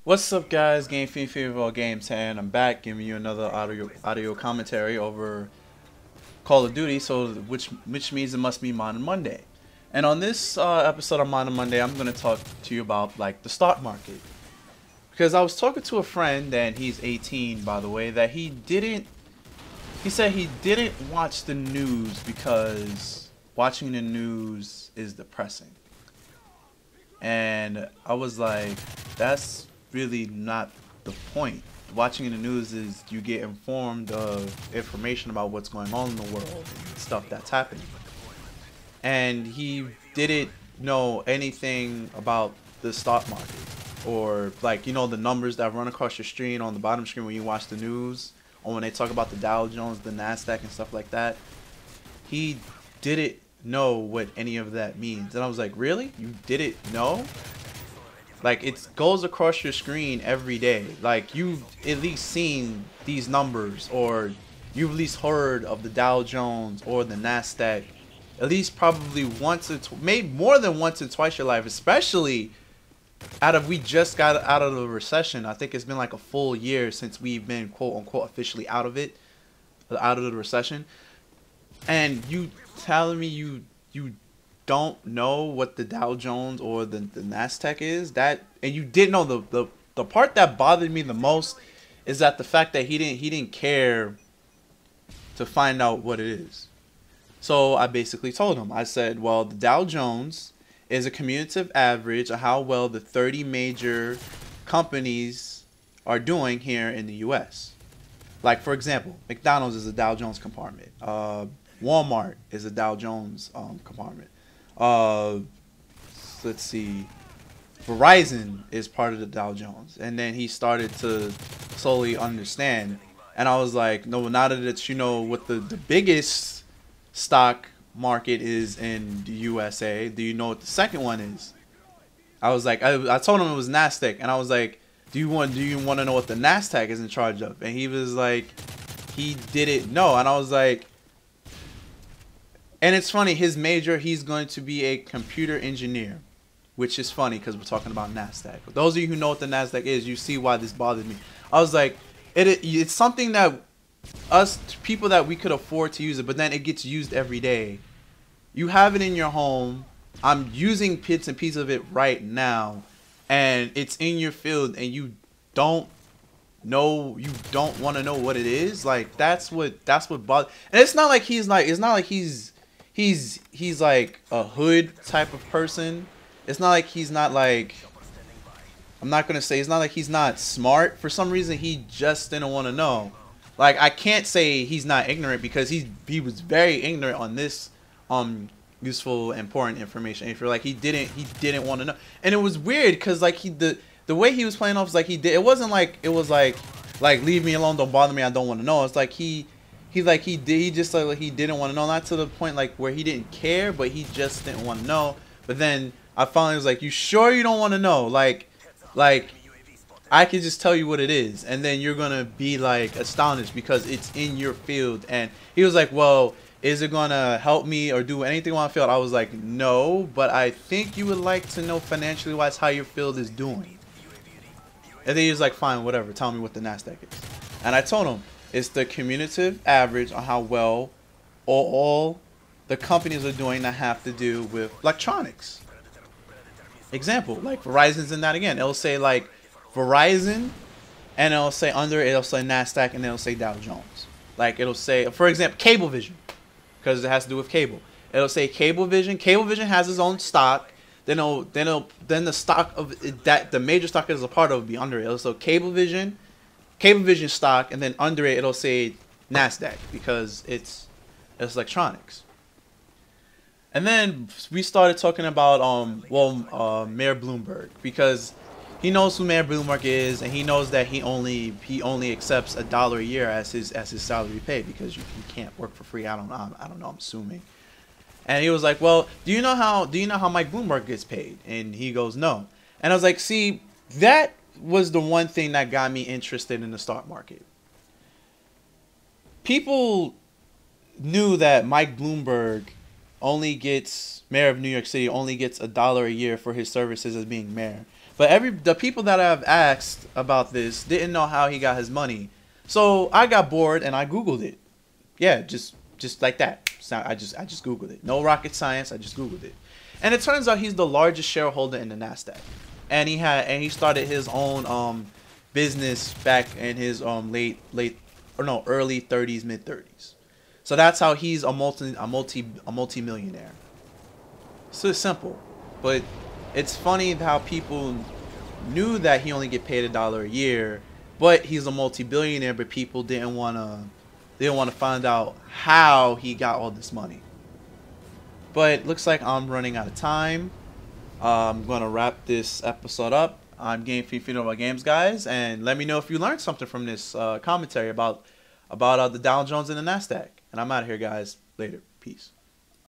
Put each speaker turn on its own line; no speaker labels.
What's up, guys? Game Fever Games, and I'm back giving you another audio commentary over Call of Duty. So, which means it must be Modern Monday. And on this episode of Modern Monday, I'm gonna talk to you about like the stock market, because I was talking to a friend, and he's 18, by the way, that he said he didn't watch the news because watching the news is depressing. And I was like, that's really not the point. Watching the news is you get informed of information about what's going on in the world and stuff that's happening. And he didn't know anything about the stock market, or like, you know, the numbers that run across your screen on the bottom screen when you watch the news, or when they talk about the Dow Jones, the Nasdaq, and stuff like that. He didn't know what any of that means. And I was like, really? You didn't know? Like, it goes across your screen every day. Like, you've at least seen these numbers, or you've at least heard of the Dow Jones or the Nasdaq at least probably once or maybe more than once or twice your life, especially we just got out of the recession. I think it's been like a full year since we've been quote unquote officially out of the recession. And you telling me you don't know what the Dow Jones or the Nasdaq is? That, and you didn't know the part that bothered me the most is that the fact that he didn't care to find out what it is. So I basically told him, I said, well, the Dow Jones is a cumulative average of how well the 30 major companies are doing here in the US. Like, for example, McDonald's is a Dow Jones compartment. Walmart is a Dow Jones compartment. Let's see, Verizon is part of the Dow Jones. And then he started to slowly understand. And I was like, no, now that you know what the biggest stock market is in the USA, do you know what the second one is? I was like, I told him it was Nasdaq. And I was like, do you want to know what the Nasdaq is in charge of? And he was like, he didn't know. And I was like, and it's funny, his major, he's going to be a computer engineer, which is funny because we're talking about Nasdaq. For those of you who know what the Nasdaq is, you see why this bothered me. I was like, it's something that us people that we could afford to use it, but then it gets used every day. You have it in your home. I'm using bits and pieces of it right now, and it's in your field, and you don't know, you don't want to know what it is. Like, that's what bothers. And it's not like he's like a hood type of person. It's not like he's not like, I'm not gonna say it's not like he's not smart. For some reason, he just didn't want to know. Like, I can't say he's not ignorant, because he was very ignorant on this useful, important information. If you're like, he didn't want to know. And it was weird because like the way he was playing off was like it wasn't like, it was like leave me alone, don't bother me, I don't want to know. It's like he just like he didn't want to know, not to the point like where he didn't care, but he just didn't want to know. But then I finally was like, you sure you don't want to know? Like I could just tell you what it is, and then you're gonna be like astonished because it's in your field. And he was like, well, is it gonna help me or do anything on my field? I was like, no, but I think you would like to know financially wise how your field is doing. And then he was like, fine, whatever, tell me what the Nasdaq is. And I told him, it's the cumulative average on how well all the companies are doing that have to do with electronics. Example, like Verizon's in that again. It'll say like Verizon, and it'll say under it, it'll say Nasdaq, and it'll say Dow Jones. Like, it'll say, for example, Cablevision, because it has to do with cable. It'll say Cablevision. Cablevision has its own stock. Then the stock of it, that the major stock it is a part of will be under it. It'll say Cablevision stock, and then under it it'll say Nasdaq, because it's electronics. And then we started talking about Mayor Bloomberg, because he knows who Mayor Bloomberg is, and he knows that he only accepts $1 a year as his salary pay, because you can't work for free. I don't know, I'm assuming. And he was like, well, do you know how Mike Bloomberg gets paid? And he goes, no. And I was like, see, that was the one thing that got me interested in the stock market. People knew that Mike Bloomberg mayor of New York City, only gets $1 a year for his services as being mayor. But the people that I've asked about this didn't know how he got his money. So I got bored and I Googled it. Yeah, just like that. So I just Googled it. No rocket science. I just Googled it, and it turns out he's the largest shareholder in the Nasdaq, and he started his own business back in his early 30s, mid 30s. So that's how he's a multi-millionaire. So it's simple, but it's funny how people knew that he only get paid $1 a year, but he's a multi-billionaire. But people didn't wanna find out how he got all this money. But looks like I'm running out of time. I'm gonna wrap this episode up. I'm Game Fiend about games, guys, and let me know if you learned something from this commentary about the Dow Jones and the Nasdaq. And I'm out of here, guys. Later. Peace.